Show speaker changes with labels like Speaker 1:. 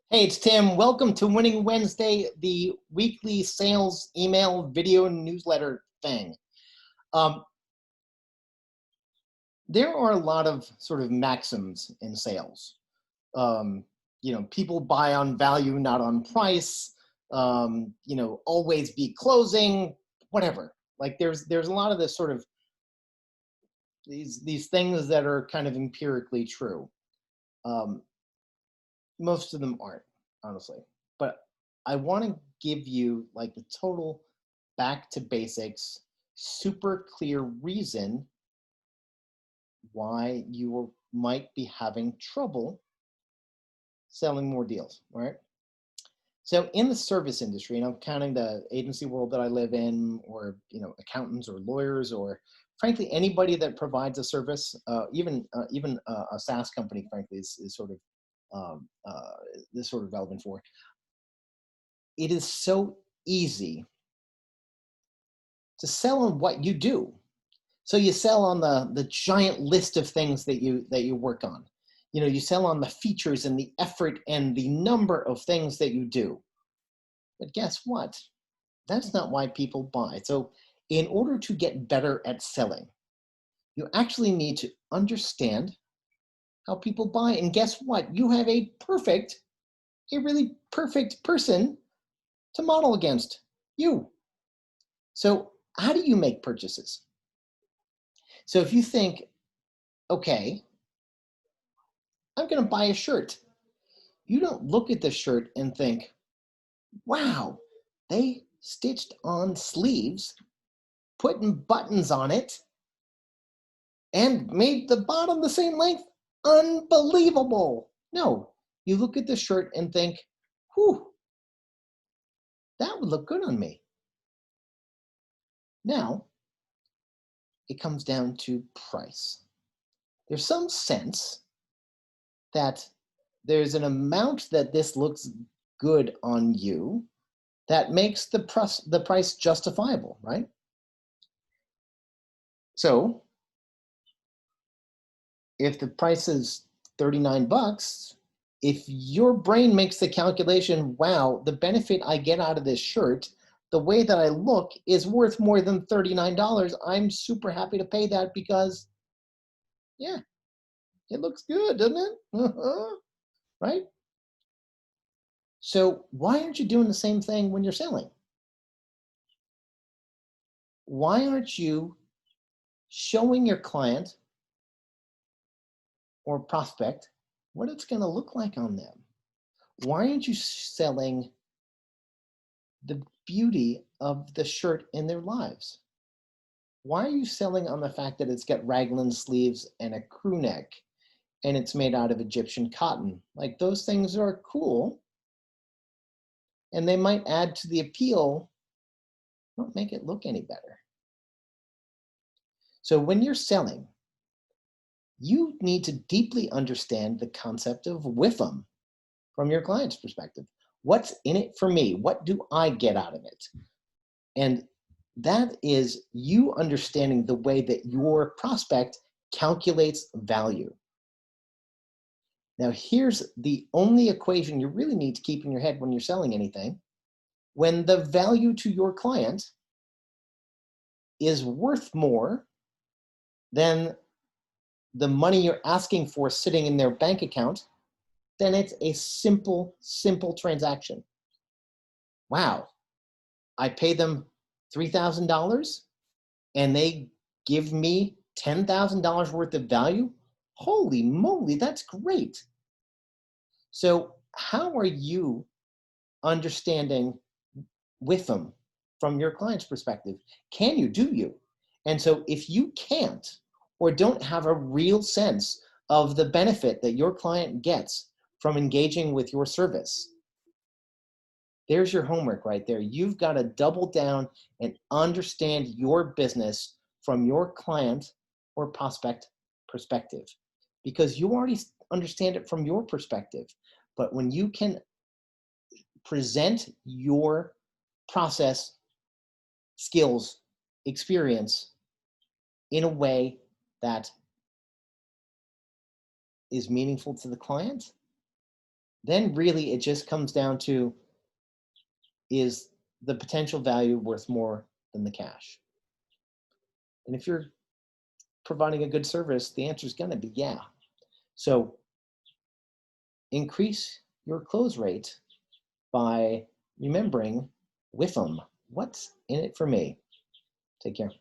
Speaker 1: Hey, it's Tim. Welcome to Winning Wednesday, the weekly sales email video newsletter thing. Um, there are a lot of sort of maxims in sales. Um, people buy on value, not on price. Always be closing, whatever. Like there's a lot of this sort of these things that are kind of empirically true. Um, Most of them aren't, honestly. But I want to give you like the total back to basics, super clear reason why you might be having trouble selling more deals, all right? So in the service industry, and I'm counting the agency world that I live in, or accountants or lawyers, or frankly anybody that provides a service, even a SaaS company, frankly, is sort of um, uh, this sort of relevant for. It is so easy to sell on what you do. So you sell on the giant list of things that you work on. You sell on the features and the effort and the number of things that you do. But guess what? That's not why people buy. So in order to get better at selling, you actually need to understand how people buy. And guess what? You have a really perfect person to model against, you. So how do you make purchases? So if you think, okay, I'm going to buy a shirt, you don't look at the shirt and think, wow, they stitched on sleeves, putting buttons on it, and made the bottom the same length. Unbelievable. No, you look at the shirt and think, whew, that would look good on me. Now, it comes down to price. There's some sense that there's an amount that this looks good on you that makes the price justifiable, right? So if the price is 39 bucks, if your brain makes the calculation, wow, the benefit I get out of this shirt, the way that I look is worth more than $39, I'm super happy to pay that because, yeah, it looks good, doesn't it? Right? So why aren't you doing the same thing when you're selling? Why aren't you showing your client or prospect what it's going to look like on them? Why aren't you selling the beauty of the shirt in their lives? Why are you selling on the fact that it's got raglan sleeves and a crew neck and it's made out of Egyptian cotton? Like, those things are cool and they might add to the appeal, don't make it look any better. So when you're selling, you need to deeply understand the concept of WIIFM from your client's perspective. What's in it for me? What do I get out of it? And that is you understanding the way that your prospect calculates value. Now, here's the only equation you really need to keep in your head when you're selling anything. When the value to your client is worth more than the money you're asking for sitting in their bank account, then it's a simple transaction. Wow, I pay them $3,000 and they give me $10,000 worth of value. Holy moly, that's great. So how are you understanding WIIFM from your client's perspective? Can you, do you? And so if you can't, or don't have a real sense of the benefit that your client gets from engaging with your service, there's your homework right there. You've got to double down and understand your business from your client or prospect perspective, because you already understand it from your perspective. But when you can present your process, skills, experience in a way that is meaningful to the client, then really it just comes down to, is the potential value worth more than the cash? And if you're providing a good service, the answer is going to be yeah. So increase your close rate by remembering WIIFM. What's in it for me? Take care.